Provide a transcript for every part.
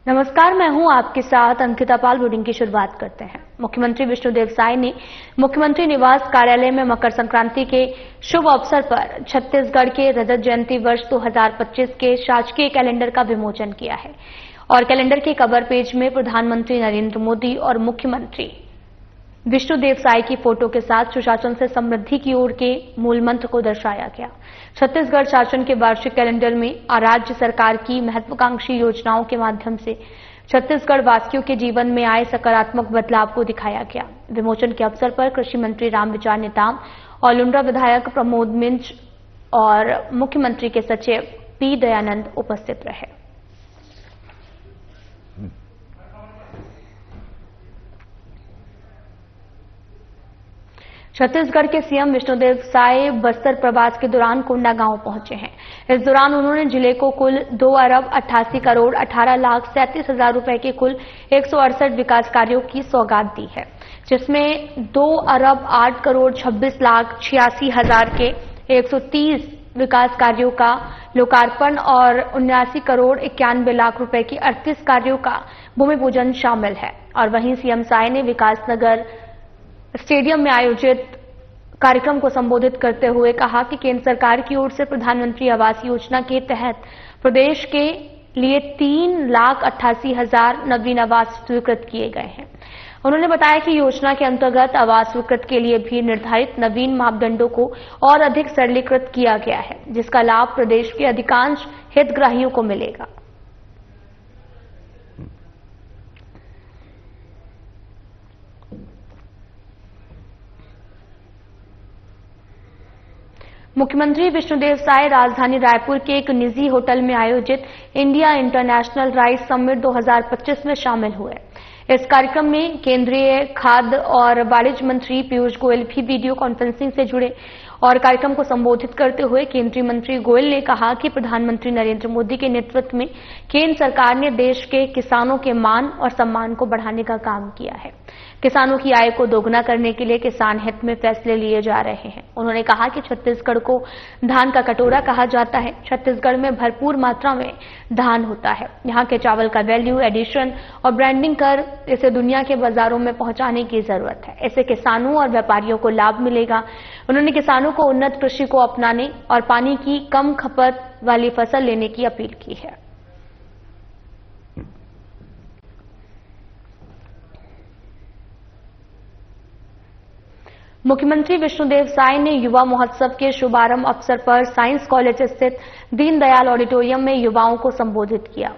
नमस्कार, मैं हूं आपके साथ अंकिता पाल। बुलेटिन की शुरुआत करते हैं। मुख्यमंत्री विष्णुदेव साय ने मुख्यमंत्री निवास कार्यालय में मकर संक्रांति के शुभ अवसर पर छत्तीसगढ़ के रजत जयंती वर्ष 2025 के शासकीय कैलेंडर का विमोचन किया है और कैलेंडर के कवर पेज में प्रधानमंत्री नरेंद्र मोदी और मुख्यमंत्री विष्णुदेव साय की फोटो के साथ सुशासन से समृद्धि की ओर के मूल मंत्र को दर्शाया गया। छत्तीसगढ़ शासन के वार्षिक कैलेंडर में राज्य सरकार की महत्वाकांक्षी योजनाओं के माध्यम से छत्तीसगढ़ वासियों के जीवन में आए सकारात्मक बदलाव को दिखाया गया। विमोचन के अवसर पर कृषि मंत्री रामविचार नेताम और लुंड्रा विधायक प्रमोद मिंज और मुख्यमंत्री के सचिव पी दयानंद उपस्थित रहे। छत्तीसगढ़ के सीएम विष्णुदेव साय बस्तर प्रवास के दौरान कोंडागांव पहुंचे हैं। इस दौरान उन्होंने जिले को कुल 2 अरब 88 करोड़ 18 लाख 37 हजार रुपए के कुल 168 विकास कार्यों की सौगात दी है, जिसमें 2 अरब 8 करोड़ 26 लाख 86 हजार के 130 विकास कार्यों का लोकार्पण और 79 करोड़ 91 लाख रुपए की 38 कार्यों का भूमि पूजन शामिल है। और वहीं सीएम साय ने विकासनगर स्टेडियम में आयोजित कार्यक्रम को संबोधित करते हुए कहा कि केंद्र सरकार की ओर से प्रधानमंत्री आवास योजना के तहत प्रदेश के लिए 3,88,000 नवीन आवास स्वीकृत किए गए हैं। उन्होंने बताया कि योजना के अंतर्गत आवास स्वीकृत के लिए भी निर्धारित नवीन मापदंडों को और अधिक सरलीकृत किया गया है, जिसका लाभ प्रदेश के अधिकांश हितग्राहियों को मिलेगा। मुख्यमंत्री विष्णुदेव साय राजधानी रायपुर के एक निजी होटल में आयोजित इंडिया इंटरनेशनल राइस समिट 2025 में शामिल हुए। इस कार्यक्रम में केंद्रीय खाद्य और वाणिज्य मंत्री पीयूष गोयल भी वीडियो कॉन्फ्रेंसिंग से जुड़े और कार्यक्रम को संबोधित करते हुए केंद्रीय मंत्री गोयल ने कहा कि प्रधानमंत्री नरेंद्र मोदी के नेतृत्व में केंद्र सरकार ने देश के किसानों के मान और सम्मान को बढ़ाने का काम किया है। किसानों की आय को दोगुना करने के लिए किसान हित में फैसले लिए जा रहे हैं। उन्होंने कहा कि छत्तीसगढ़ को धान का कटोरा कहा जाता है। छत्तीसगढ़ में भरपूर मात्रा में धान होता है। यहाँ के चावल का वैल्यू एडिशन और ब्रांडिंग कर इसे दुनिया के बाजारों में पहुंचाने की जरूरत है। इससे किसानों और व्यापारियों को लाभ मिलेगा। उन्होंने किसानों को उन्नत कृषि को अपनाने और पानी की कम खपत वाली फसल लेने की अपील की है। मुख्यमंत्री विष्णुदेव साय ने युवा महोत्सव के शुभारंभ अवसर पर साइंस कॉलेज स्थित दीनदयाल ऑडिटोरियम में युवाओं को संबोधित किया।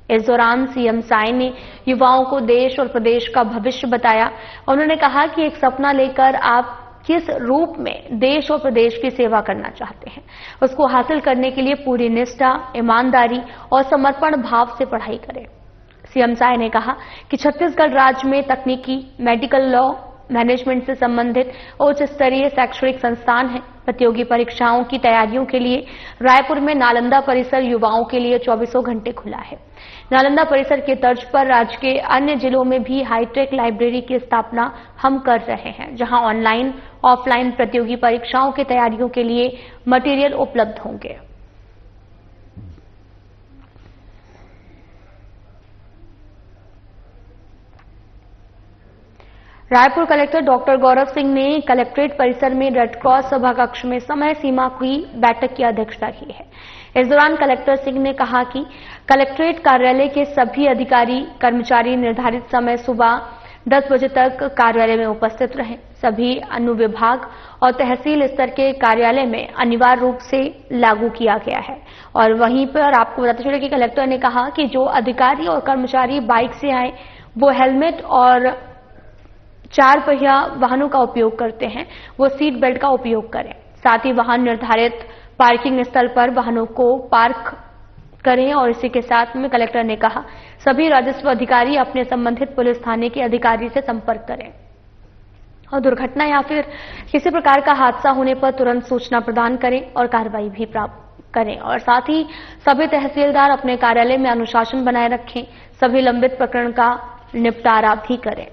इस दौरान सीएम साय ने युवाओं को देश और प्रदेश का भविष्य बताया। उन्होंने कहा कि एक सपना लेकर आप किस रूप में देश और प्रदेश की सेवा करना चाहते हैं, उसको हासिल करने के लिए पूरी निष्ठा, ईमानदारी और समर्पण भाव से पढ़ाई करें। सीएम साय ने कहा कि छत्तीसगढ़ राज्य में तकनीकी, मेडिकल लॉ, मैनेजमेंट से संबंधित उच्च स्तरीय शैक्षणिक संस्थान है। प्रतियोगी परीक्षाओं की तैयारियों के लिए रायपुर में नालंदा परिसर युवाओं के लिए 24 घंटे खुला है। नालंदा परिसर के तर्ज पर राज्य के अन्य जिलों में भी हाईटेक लाइब्रेरी की स्थापना हम कर रहे हैं, जहां ऑनलाइन, ऑफलाइन प्रतियोगी परीक्षाओं की तैयारियों के लिए मटेरियल उपलब्ध होंगे। रायपुर कलेक्टर डॉक्टर गौरव सिंह ने कलेक्ट्रेट परिसर में रेड क्रॉस सभा कक्ष में समय सीमा की बैठक की अध्यक्षता की है। इस दौरान कलेक्टर सिंह ने कहा कि कलेक्ट्रेट कार्यालय के सभी अधिकारी कर्मचारी निर्धारित समय सुबह 10 बजे तक कार्यालय में उपस्थित रहें। सभी अनुविभाग और तहसील स्तर के कार्यालय में अनिवार्य रूप से लागू किया गया है। और वहीं पर आपको बताते चले कि कलेक्टर ने कहा कि जो अधिकारी और कर्मचारी बाइक से आए वो हेलमेट और 4 पहिया वाहनों का उपयोग करते हैं, वो सीट बेल्ट का उपयोग करें। साथ ही वाहन निर्धारित पार्किंग स्थल पर वाहनों को पार्क करें। और इसी के साथ में कलेक्टर ने कहा सभी राजस्व अधिकारी अपने संबंधित पुलिस थाने के अधिकारी से संपर्क करें और दुर्घटना या फिर किसी प्रकार का हादसा होने पर तुरंत सूचना प्रदान करें और कार्रवाई भी प्राप्त करें। और साथ ही सभी तहसीलदार अपने कार्यालय में अनुशासन बनाए रखें। सभी लंबित प्रकरण का निपटारा भी करें।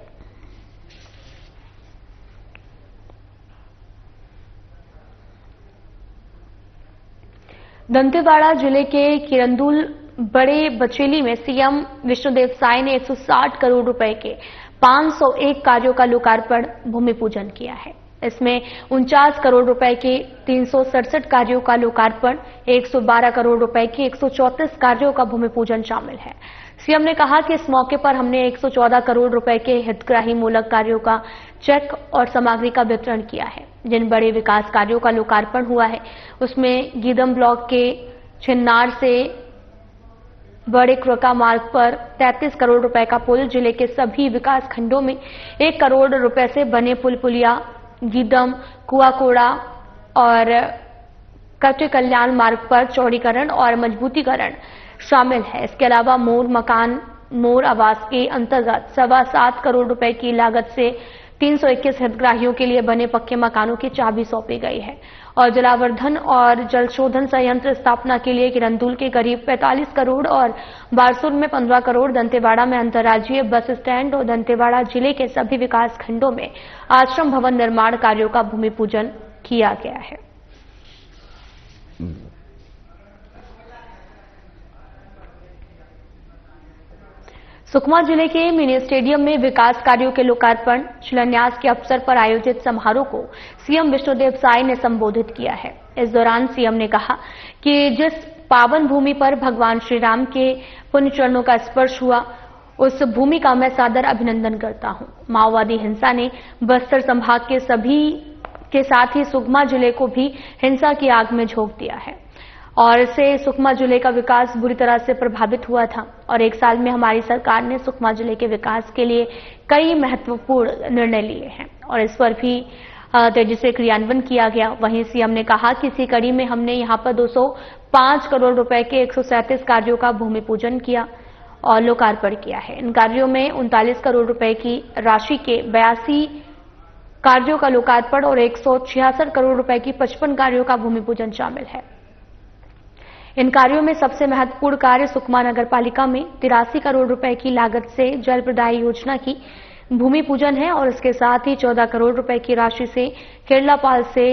दंतेवाड़ा जिले के किरंदुल बड़े बचेली में सीएम विष्णुदेव साय ने 160 करोड़ रुपए के 501 कार्यों का लोकार्पण भूमि पूजन किया है। इसमें 49 करोड़ रुपए के 367 कार्यों का लोकार्पण, 112 करोड़ रुपए के 134 कार्यों का भूमि पूजन शामिल है। सीएम ने कहा कि इस मौके पर हमने 114 करोड़ रुपए के हितग्राही मूलक कार्यों का चेक और सामग्री का वितरण किया है। जिन बड़े विकास कार्यों का लोकार्पण हुआ है उसमें गीदम ब्लॉक के छिन्नार से बड़े क्रोका मार्ग पर 33 करोड़ रुपए का पुल, जिले के सभी विकास खंडों में 1 करोड़ रुपए से बने पुल पुलिया, गीदम, कुआकोड़ा और कटे कल्याण मार्ग पर चौड़ीकरण और मजबूतीकरण शामिल है। इसके अलावा मोर मकान मोर आवास के अंतर्गत 7.25 करोड़ रुपए की लागत से 321 हितग्राहियों के लिए बने पक्के मकानों की चाबी सौंपी गई है और जलावर्धन और जल शोधन संयंत्र स्थापना के लिए किरंदुल के करीब 45 करोड़ और बारसूर में 15 करोड़, दंतेवाड़ा में अंतर्राज्यीय बस स्टैंड और दंतेवाड़ा जिले के सभी विकास खंडों में आश्रम भवन निर्माण कार्यों का भूमि पूजन किया गया है। सुकमा जिले के मिनी स्टेडियम में विकास कार्यों के लोकार्पण शिलान्यास के अवसर पर आयोजित समारोह को सीएम विष्णुदेव साय ने संबोधित किया है। इस दौरान सीएम ने कहा कि जिस पावन भूमि पर भगवान श्री राम के पुण्य चरणों का स्पर्श हुआ, उस भूमि का मैं सादर अभिनंदन करता हूं। माओवादी हिंसा ने बस्तर संभाग के सभी के साथ ही सुकमा जिले को भी हिंसा की आग में झोंक दिया है और इससे सुकमा जिले का विकास बुरी तरह से प्रभावित हुआ था और 1 साल में हमारी सरकार ने सुकमा जिले के विकास के लिए कई महत्वपूर्ण निर्णय लिए हैं और इस पर भी तेजी से क्रियान्वयन किया गया। वहीं सीएम ने कहा कि इसी कड़ी में हमने यहां पर 205 करोड़ रुपए के 137 कार्यों का भूमि पूजन किया और लोकार्पण किया है। इन कार्यों में 39 करोड़ रुपए की राशि के 82 कार्यों का लोकार्पण और 166 करोड़ रुपए की 55 कार्यों का भूमि पूजन शामिल है। इन कार्यों में सबसे महत्वपूर्ण कार्य सुकमा नगर पालिका में 83 करोड़ रुपए की लागत से जल प्रदाय योजना की भूमि पूजन है और इसके साथ ही 14 करोड़ रुपए की राशि से केरलापाल से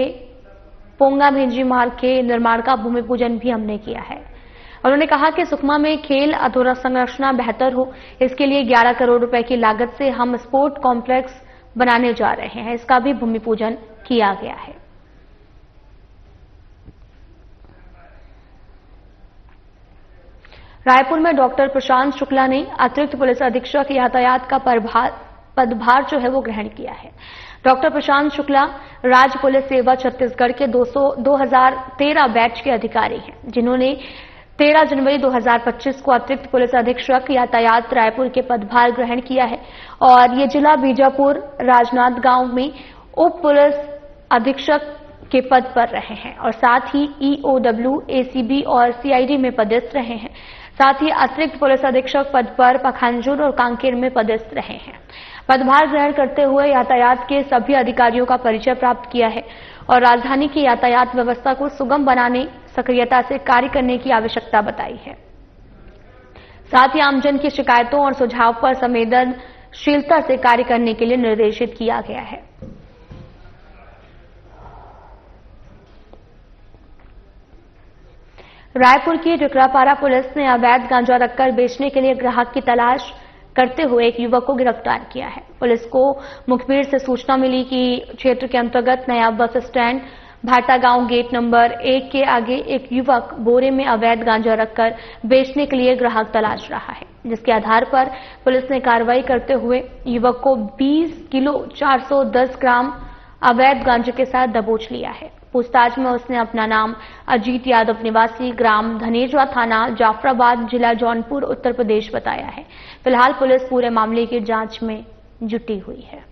पोंगा भेंजी मार्ग के निर्माण का भूमि पूजन भी हमने किया है। उन्होंने कहा कि सुकमा में खेल अधोसंरचना बेहतर हो, इसके लिए 11 करोड़ रुपए की लागत से हम स्पोर्ट कॉम्प्लेक्स बनाने जा रहे हैं, इसका भी भूमि पूजन किया गया है। रायपुर में डॉक्टर प्रशांत शुक्ला ने अतिरिक्त पुलिस अधीक्षक यातायात का पदभार जो है वो ग्रहण किया है। डॉक्टर प्रशांत शुक्ला राज्य पुलिस सेवा छत्तीसगढ़ के 2013 बैच के अधिकारी हैं, जिन्होंने 13 जनवरी 2025 को अतिरिक्त पुलिस अधीक्षक यातायात रायपुर के पदभार ग्रहण किया है और ये जिला बीजापुर राजनांदगांव में उप पुलिस अधीक्षक के पद पर रहे हैं और साथ ही EOW, ACB और CID में पदस्थ रहे हैं। साथ ही अतिरिक्त पुलिस अधीक्षक पद पर पखांजूर और कांकेर में पदस्थ रहे हैं। पदभार ग्रहण करते हुए यातायात के सभी अधिकारियों का परिचय प्राप्त किया है और राजधानी की यातायात व्यवस्था को सुगम बनाने सक्रियता से कार्य करने की आवश्यकता बताई है। साथ ही आमजन की शिकायतों और सुझाव पर संवेदनशीलता से कार्य करने के लिए निर्देशित किया गया है। रायपुर की टिकरापारा पुलिस ने अवैध गांजा रखकर बेचने के लिए ग्राहक की तलाश करते हुए एक युवक को गिरफ्तार किया है। पुलिस को मुखबिर से सूचना मिली कि क्षेत्र के अंतर्गत नया बस स्टैंड भाटा गांव गेट नंबर 1 के आगे एक युवक बोरे में अवैध गांजा रखकर बेचने के लिए ग्राहक तलाश रहा है, जिसके आधार पर पुलिस ने कार्रवाई करते हुए युवक को 20 किलो 410 ग्राम अवैध गांजे के साथ दबोच लिया है। पूछताछ में उसने अपना नाम अजीत यादव निवासी ग्राम धनेजवा थाना जाफराबाद जिला जौनपुर उत्तर प्रदेश बताया है। फिलहाल पुलिस पूरे मामले की जांच में जुटी हुई है।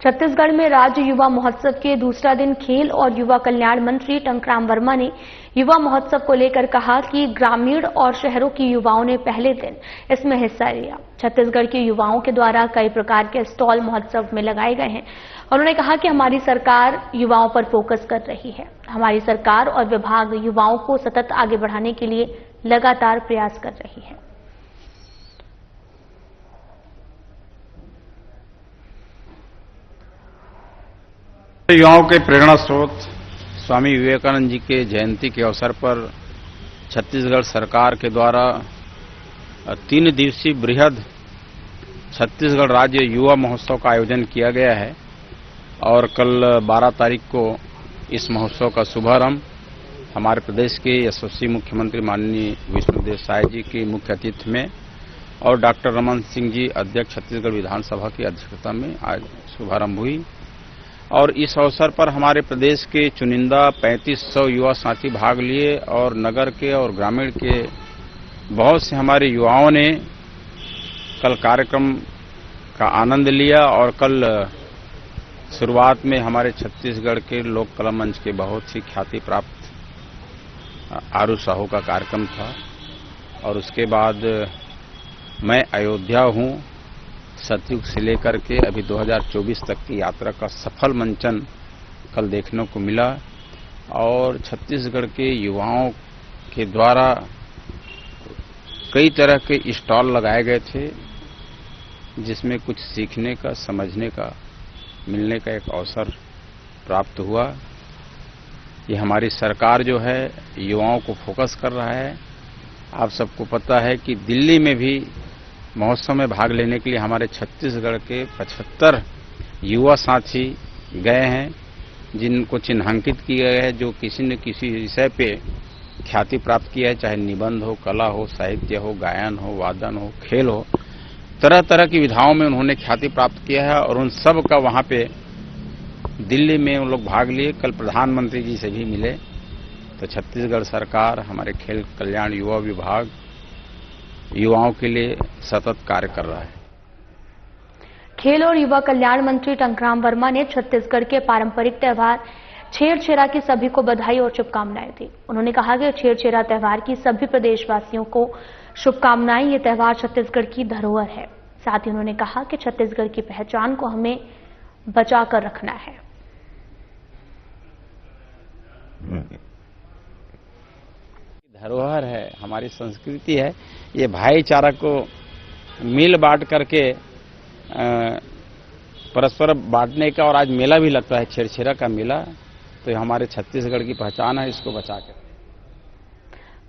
छत्तीसगढ़ में राज्य युवा महोत्सव के दूसरा दिन खेल और युवा कल्याण मंत्री टंकराम वर्मा ने युवा महोत्सव को लेकर कहा कि ग्रामीण और शहरों की युवाओं ने पहले दिन इसमें हिस्सा लिया। छत्तीसगढ़ के युवाओं के द्वारा कई प्रकार के स्टॉल महोत्सव में लगाए गए हैं। उन्होंने कहा कि हमारी सरकार युवाओं पर फोकस कर रही है। हमारी सरकार और विभाग युवाओं को सतत आगे बढ़ाने के लिए लगातार प्रयास कर रही है। युवाओं के प्रेरणा स्रोत स्वामी विवेकानंद जी के जयंती के अवसर पर छत्तीसगढ़ सरकार के द्वारा 3 दिवसीय बृहद छत्तीसगढ़ राज्य युवा महोत्सव का आयोजन किया गया है और कल 12 तारीख को इस महोत्सव का शुभारंभ हमारे प्रदेश के यशस्वी मुख्यमंत्री माननीय विष्णुदेव साय जी की मुख्य अतिथि में और डॉक्टर रमन सिंह जी अध्यक्ष छत्तीसगढ़ विधानसभा की अध्यक्षता में आज शुभारंभ हुई। और इस अवसर पर हमारे प्रदेश के चुनिंदा 3500 युवा साथी भाग लिए और नगर के और ग्रामीण के बहुत से हमारे युवाओं ने कल कार्यक्रम का आनंद लिया। और कल शुरुआत में हमारे छत्तीसगढ़ के लोक कला मंच के बहुत ही ख्याति प्राप्त आरू साहू का कार्यक्रम था और उसके बाद मैं अयोध्या हूं सतयुग से लेकर के अभी 2024 तक की यात्रा का सफल मंचन कल देखने को मिला। और छत्तीसगढ़ के युवाओं के द्वारा कई तरह के स्टॉल लगाए गए थे जिसमें कुछ सीखने का, समझने का, मिलने का एक अवसर प्राप्त हुआ। ये हमारी सरकार जो है युवाओं को फोकस कर रहा है। आप सबको पता है कि दिल्ली में भी महोत्सव में भाग लेने के लिए हमारे छत्तीसगढ़ के 75 युवा साथी गए हैं जिनको चिन्हांकित किया गया है, जो किसी न किसी विषय पे ख्याति प्राप्त किया है, चाहे निबंध हो, कला हो, साहित्य हो, गायन हो, वादन हो, खेल हो, तरह तरह की विधाओं में उन्होंने ख्याति प्राप्त किया है और उन सब का वहां पे दिल्ली में उन लोग भाग लिए। कल प्रधानमंत्री जी से भी मिले। तो छत्तीसगढ़ सरकार, हमारे खेल कल्याण युवा विभाग युवाओं के लिए सतत कार्य कर रहा है। खेल और युवा कल्याण मंत्री टंकराम वर्मा ने छत्तीसगढ़ के पारंपरिक त्योहार छेरछेरा की सभी को बधाई और शुभकामनाएं दी। उन्होंने कहा कि छेरछेरा त्योहार की सभी प्रदेशवासियों को शुभकामनाएं। ये त्योहार छत्तीसगढ़ की धरोहर है। साथ ही उन्होंने कहा कि छत्तीसगढ़ की पहचान को हमें बचाकर रखना है। धरोहर है, हमारी संस्कृति है। ये भाईचारा को मिल बांट करके परस्पर बांटने का, और आज मेला भी लगता है छेरछेरा का मेला, तो ये हमारे छत्तीसगढ़ की पहचान है, इसको बचा कर।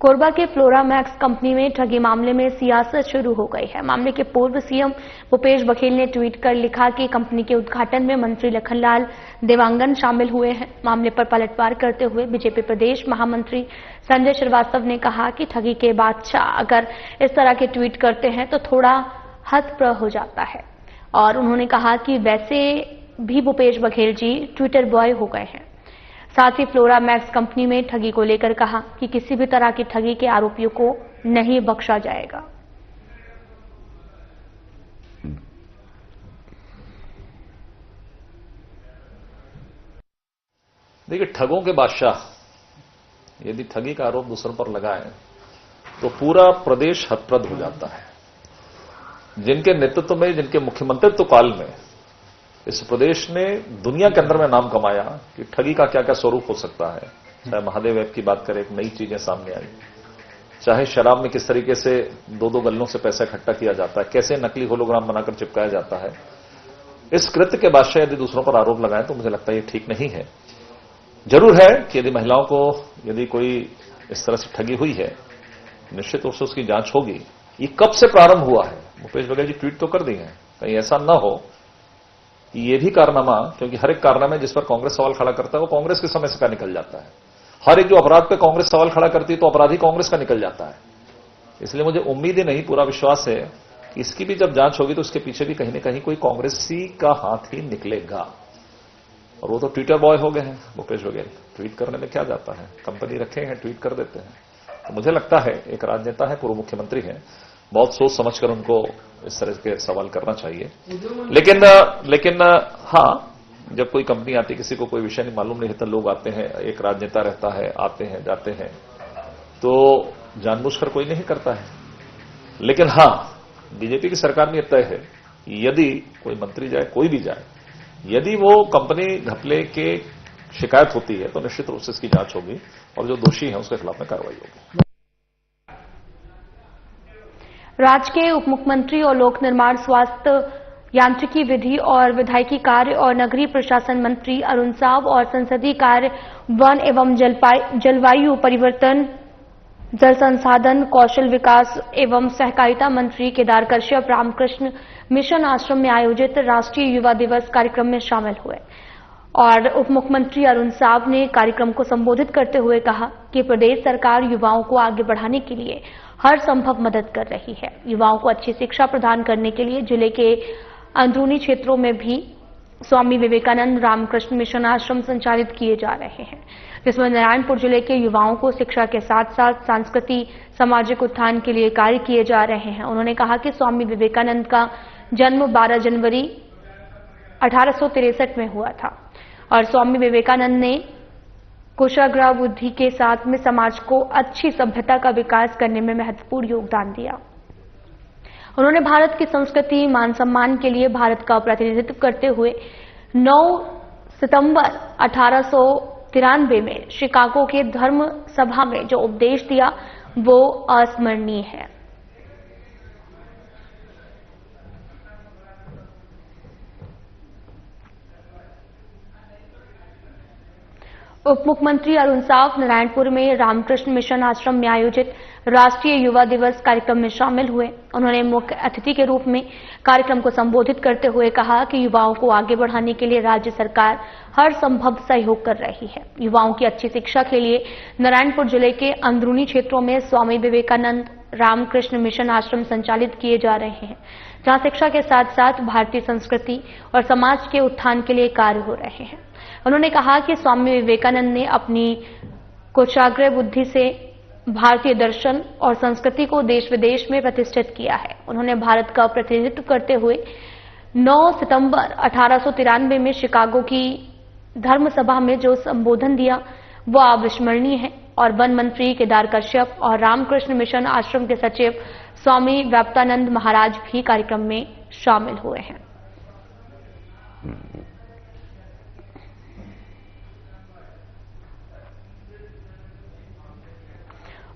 कोरबा के फ्लोरामैक्स कंपनी में ठगी मामले में सियासत शुरू हो गई है। मामले के पूर्व सीएम भूपेश बघेल ने ट्वीट कर लिखा कि कंपनी के उद्घाटन में मंत्री लखनलाल देवांगन शामिल हुए हैं। मामले पर पलटवार करते हुए बीजेपी प्रदेश महामंत्री संजय श्रीवास्तव ने कहा कि ठगी के बादशाह अगर इस तरह के ट्वीट करते हैं तो थोड़ा हतप्रभ हो जाता है। और उन्होंने कहा कि वैसे भी भूपेश बघेल जी ट्विटर बॉय हो गए हैं। साथ ही फ्लोरामैक्स कंपनी में ठगी को लेकर कहा कि किसी भी तरह की ठगी के आरोपियों को नहीं बख्शा जाएगा। देखिए, ठगों के बादशाह यदि ठगी का आरोप दूसरों पर लगाए तो पूरा प्रदेश हतप्रभ हो जाता है। जिनके नेतृत्व में, जिनके मुख्यमंत्रित्व काल में इस प्रदेश ने दुनिया के अंदर में नाम कमाया कि ठगी का क्या क्या स्वरूप हो सकता है। चाहे महादेव ऐप की बात करें, एक नई चीजें सामने आई, चाहे शराब में किस तरीके से 2-2 गल्लों से पैसा इकट्ठा किया जाता है, कैसे नकली होलोग्राम बनाकर चिपकाया जाता है। इस कृत्य के बादशाह यदि दूसरों पर आरोप लगाएं तो मुझे लगता है ये ठीक नहीं है। जरूर है कि यदि महिलाओं को यदि कोई इस तरह से ठगी हुई है, निश्चित रूप से उसकी जांच होगी। ये कब से प्रारंभ हुआ है? भूपेश बघेल जी ट्वीट तो कर दी है, कहीं ऐसा न हो कि ये भी कारनामा, क्योंकि हर एक कारनामे जिस पर कांग्रेस सवाल खड़ा करता है वो कांग्रेस के समय से का निकल जाता है। हर एक जो अपराध पे कांग्रेस सवाल खड़ा करती है तो अपराधी कांग्रेस का निकल जाता है। इसलिए मुझे उम्मीद ही नहीं, पूरा विश्वास है कि इसकी भी जब जांच होगी तो उसके पीछे भी कहीं न कहीं कोई कांग्रेसी का हाथ ही निकलेगा। और वो तो ट्विटर बॉय हो गए हैं भूपेश बघेल। ट्वीट करने में क्या जाता है, कंपनी रखे हैं, ट्वीट कर देते हैं। तो मुझे लगता है एक राजनेता है, पूर्व मुख्यमंत्री हैं, बहुत सोच समझकर उनको इस तरह के सवाल करना चाहिए। लेकिन हाँ, जब कोई कंपनी आती, किसी को कोई विषय नहीं मालूम नहीं होता, लोग आते हैं, एक राजनेता रहता है, आते हैं जाते हैं, तो जानबूझकर कोई नहीं करता है। लेकिन हाँ, बीजेपी की सरकार में यह तय है कि यदि कोई मंत्री जाए, कोई भी जाए, यदि वो कंपनी घपले के शिकायत होती है तो निश्चित रूप से इसकी जांच होगी और जो दोषी है उसके खिलाफ में कार्रवाई होगी। राज्य के उप मुख्यमंत्री और लोक निर्माण स्वास्थ्य यांत्रिकी विधि और विधायिकी कार्य और नगरीय प्रशासन मंत्री अरुण साव और संसदीय कार्य, वन एवं जलवायु परिवर्तन, जल संसाधन, कौशल विकास एवं सहकारिता मंत्री केदार कश्यप रामकृष्ण मिशन आश्रम में आयोजित राष्ट्रीय युवा दिवस कार्यक्रम में शामिल हुए और उप मुख्यमंत्री अरुण साव ने कार्यक्रम को संबोधित करते हुए कहा कि प्रदेश सरकार युवाओं को आगे बढ़ाने के लिए हर संभव मदद कर रही है। युवाओं को अच्छी शिक्षा प्रदान करने के लिए जिले के अंदरूनी क्षेत्रों में भी स्वामी विवेकानंद रामकृष्ण मिशन आश्रम संचालित किए जा रहे हैं, जिसमें नारायणपुर जिले के युवाओं को शिक्षा के साथ साथ सांस्कृतिक सामाजिक उत्थान के लिए कार्य किए जा रहे हैं। उन्होंने कहा कि स्वामी विवेकानंद का जन्म 12 जनवरी 1863 में हुआ था और स्वामी विवेकानंद ने कुशाग्र बुद्धि के साथ में समाज को अच्छी सभ्यता का विकास करने में महत्वपूर्ण योगदान दिया। उन्होंने भारत की संस्कृति, मान सम्मान के लिए भारत का प्रतिनिधित्व करते हुए 9 सितंबर 1893 में शिकागो के धर्म सभा में जो उपदेश दिया वो अस्मरणीय है। उप मुख्यमंत्री अरुण साव नारायणपुर में रामकृष्ण मिशन आश्रम में आयोजित राष्ट्रीय युवा दिवस कार्यक्रम में शामिल हुए। उन्होंने मुख्य अतिथि के रूप में कार्यक्रम को संबोधित करते हुए कहा कि युवाओं को आगे बढ़ाने के लिए राज्य सरकार हर संभव सहयोग कर रही है। युवाओं की अच्छी शिक्षा के लिए नारायणपुर जिले के अंदरूनी क्षेत्रों में स्वामी विवेकानंद रामकृष्ण मिशन आश्रम संचालित किए जा रहे हैं, जहां शिक्षा के साथ साथ भारतीय संस्कृति और समाज के उत्थान के लिए कार्य हो रहे हैं। उन्होंने कहा कि स्वामी विवेकानंद ने अपनी कुशाग्र बुद्धि से भारतीय दर्शन और संस्कृति को देश विदेश में प्रतिष्ठित किया है। उन्होंने भारत का प्रतिनिधित्व करते हुए 9 सितंबर 1893 में शिकागो की धर्म सभा में जो संबोधन दिया वो अविस्मरणीय है और वन मंत्री केदार कश्यप और रामकृष्ण मिशन आश्रम के सचिव स्वामी व्याप्तानंद महाराज भी कार्यक्रम में शामिल हुए हैं।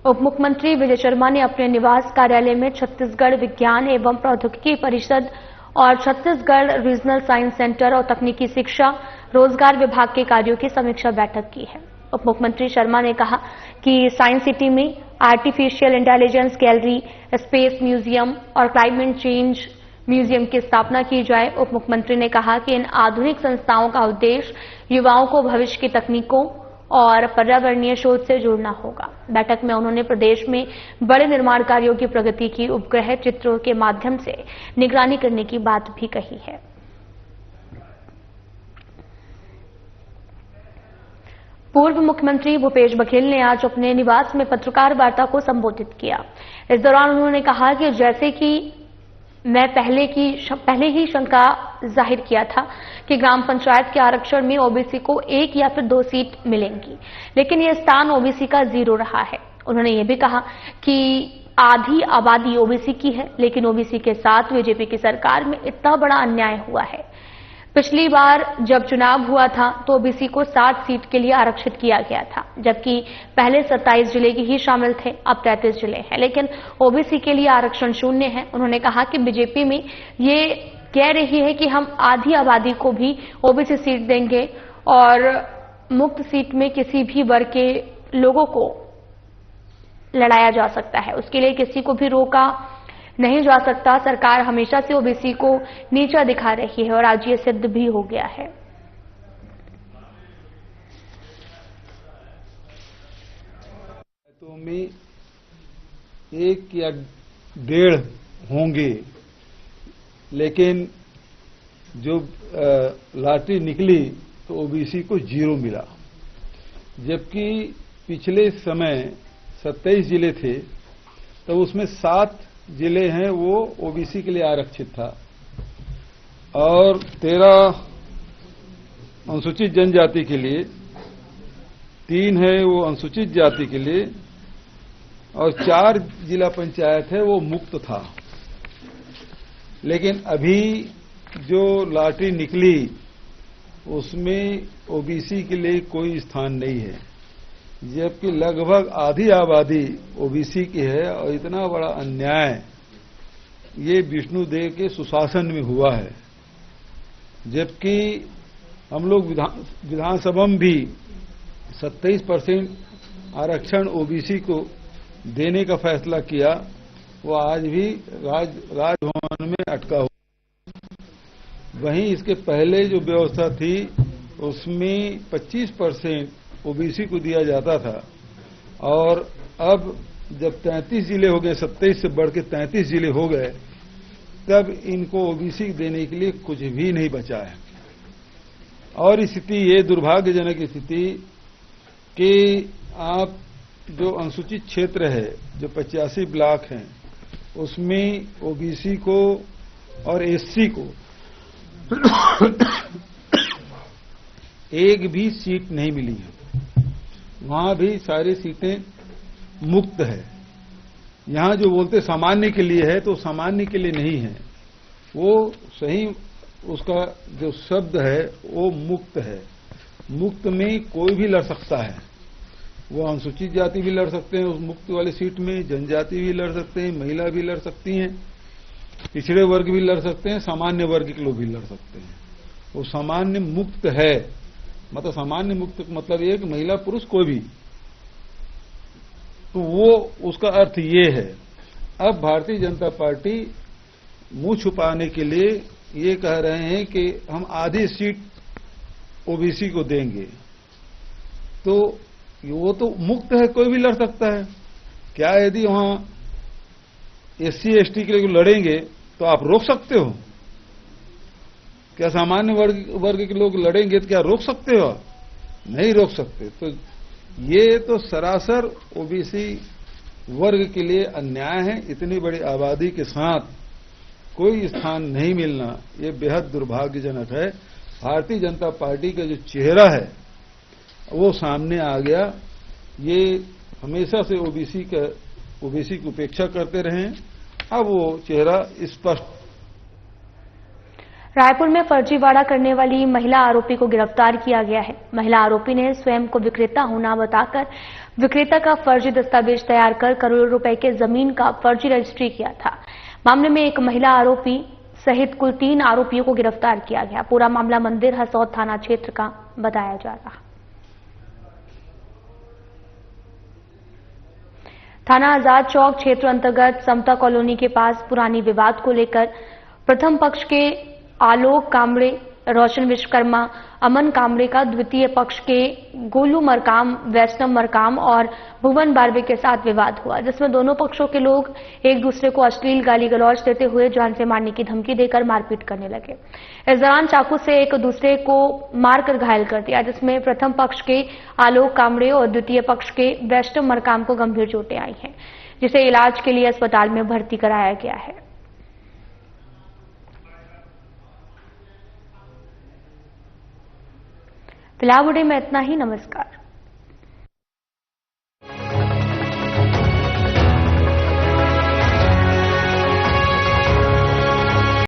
उप मुख्यमंत्री विजय शर्मा ने अपने निवास कार्यालय में छत्तीसगढ़ विज्ञान एवं प्रौद्योगिकी परिषद और छत्तीसगढ़ रीजनल साइंस सेंटर और तकनीकी शिक्षा रोजगार विभाग के कार्यों की समीक्षा बैठक की है। उप मुख्यमंत्री शर्मा ने कहा कि साइंस सिटी में artificial intelligence gallery, space museum और क्लाइमेट चेंज म्यूजियम की स्थापना की जाए। उप मुख्यमंत्री ने कहा कि इन आधुनिक संस्थाओं का उद्देश्य युवाओं को भविष्य की तकनीकों और पर्यावरणीय शोध से जोड़ना होगा। बैठक में उन्होंने प्रदेश में बड़े निर्माण कार्यों की प्रगति की उपग्रह चित्रों के माध्यम से निगरानी करने की बात भी कही है। पूर्व मुख्यमंत्री भूपेश बघेल ने आज अपने निवास में पत्रकार वार्ता को संबोधित किया। इस दौरान उन्होंने कहा कि जैसे कि मैं पहले ही शंका जाहिर किया था कि ग्राम पंचायत के आरक्षण में ओबीसी को 1 या फिर 2 सीट मिलेंगी, लेकिन यह स्थान ओबीसी का 0 रहा है। उन्होंने यह भी कहा कि आधी आबादी ओबीसी की है, लेकिन ओबीसी के साथ बीजेपी की सरकार में इतना बड़ा अन्याय हुआ है। पिछली बार जब चुनाव हुआ था तो ओबीसी को 60 सीट के लिए आरक्षित किया गया था, जबकि पहले 27 जिले ही शामिल थे, अब 33 जिले हैं, लेकिन ओबीसी के लिए आरक्षण 0 है। उन्होंने कहा कि बीजेपी में ये कह रही है कि हम आधी आबादी को भी ओबीसी सीट देंगे और मुक्त सीट में किसी भी वर्ग के लोगों को लड़ाया जा सकता है, उसके लिए किसी को भी रोका नहीं जा सकता। सरकार हमेशा से ओबीसी को नीचा दिखा रही है और आज ये सिद्ध भी हो गया है। तो में 1 या 1.5 होंगे, लेकिन जो लॉटरी निकली तो ओबीसी को 0 मिला, जबकि पिछले समय 27 जिले थे तो उसमें 7 जिले हैं वो ओबीसी के लिए आरक्षित था और 13 अनुसूचित जनजाति के लिए, 3 है वो अनुसूचित जाति के लिए और 4 जिला पंचायत है वो मुक्त था। लेकिन अभी जो लॉटरी निकली उसमें ओबीसी के लिए कोई स्थान नहीं है, जबकि लगभग आधी आबादी ओबीसी की है और इतना बड़ा अन्याय ये विष्णुदेव के सुशासन में हुआ है। जबकि हम लोग विधानसभा में भी 27% आरक्षण ओबीसी को देने का फैसला किया, वो आज भी राजभवन में अटका हुआ। वहीं इसके पहले जो व्यवस्था थी उसमें 25% ओबीसी को दिया जाता था, और अब जब 33 जिले हो गए, 27 से बढ़ के 33 जिले हो गए, तब इनको ओबीसी देने के लिए कुछ भी नहीं बचा है। और स्थिति ये दुर्भाग्यजनक स्थिति कि आप जो अनुसूचित क्षेत्र है, जो 85 ब्लॉक हैं, उसमें ओबीसी को और एससी को एक भी सीट नहीं मिली है। वहां भी सारी सीटें मुक्त है। यहां जो बोलते सामान्य के लिए है, तो सामान्य के लिए नहीं है, वो सही उसका जो शब्द है वो मुक्त है। मुक्त में कोई भी लड़ सकता है। वो अनुसूचित जाति भी लड़ सकते हैं उस मुक्त वाली सीट में, जनजाति भी लड़ सकते हैं, महिला भी लड़ सकती हैं, पिछड़े वर्ग भी लड़ सकते हैं, सामान्य वर्ग के लोग भी लड़ सकते हैं। वो सामान्य मुक्त है, मतलब सामान्य मुक्त मतलब ये कि महिला पुरुष कोई भी, तो वो उसका अर्थ ये है। अब भारतीय जनता पार्टी मुंह छुपाने के लिए ये कह रहे हैं कि हम आधी सीट ओबीसी को देंगे, तो वो तो मुक्त है, कोई भी लड़ सकता है। क्या यदि वहां एससी एसटी के लिए लड़ेंगे तो आप रोक सकते हो? क्या सामान्य वर्ग के लोग लड़ेंगे तो क्या रोक सकते हो? नहीं रोक सकते। तो ये तो सरासर ओबीसी वर्ग के लिए अन्याय है। इतनी बड़ी आबादी के साथ कोई स्थान नहीं मिलना, ये बेहद दुर्भाग्यजनक है। भारतीय जनता पार्टी का जो चेहरा है वो सामने आ गया। ये हमेशा से ओबीसी की उपेक्षा करते रहे, अब वो चेहरा स्पष्ट। रायपुर में फर्जीवाड़ा करने वाली महिला आरोपी को गिरफ्तार किया गया है। महिला आरोपी ने स्वयं को विक्रेता होना बताकर विक्रेता का फर्जी दस्तावेज तैयार कर करोड़ों रुपए के जमीन का फर्जी रजिस्ट्री किया था। मामले में एक महिला आरोपी सहित कुल 3 आरोपियों को गिरफ्तार किया गया। पूरा मामला मंदिर हसौद थाना क्षेत्र का बताया जा रहा। थाना आजाद चौक क्षेत्र अंतर्गत समता कॉलोनी के पास पुरानी विवाद को लेकर प्रथम पक्ष के आलोक कामड़े, रोशन विश्वकर्मा, अमन कामड़े का द्वितीय पक्ष के गोलू मरकाम, वैष्णव मरकाम और भुवन बारवे के साथ विवाद हुआ, जिसमें दोनों पक्षों के लोग एक दूसरे को अश्लील गाली गलौज देते हुए जान से मारने की धमकी देकर मारपीट करने लगे। इस दौरान चाकू से एक दूसरे को मारकर घायल कर दिया, जिसमें प्रथम पक्ष के आलोक कामड़े और द्वितीय पक्ष के वैष्णव मरकाम को गंभीर चोटें आई हैं, जिसे इलाज के लिए अस्पताल में भर्ती कराया गया है। फिलहाल वीडियो में इतना ही। नमस्कार।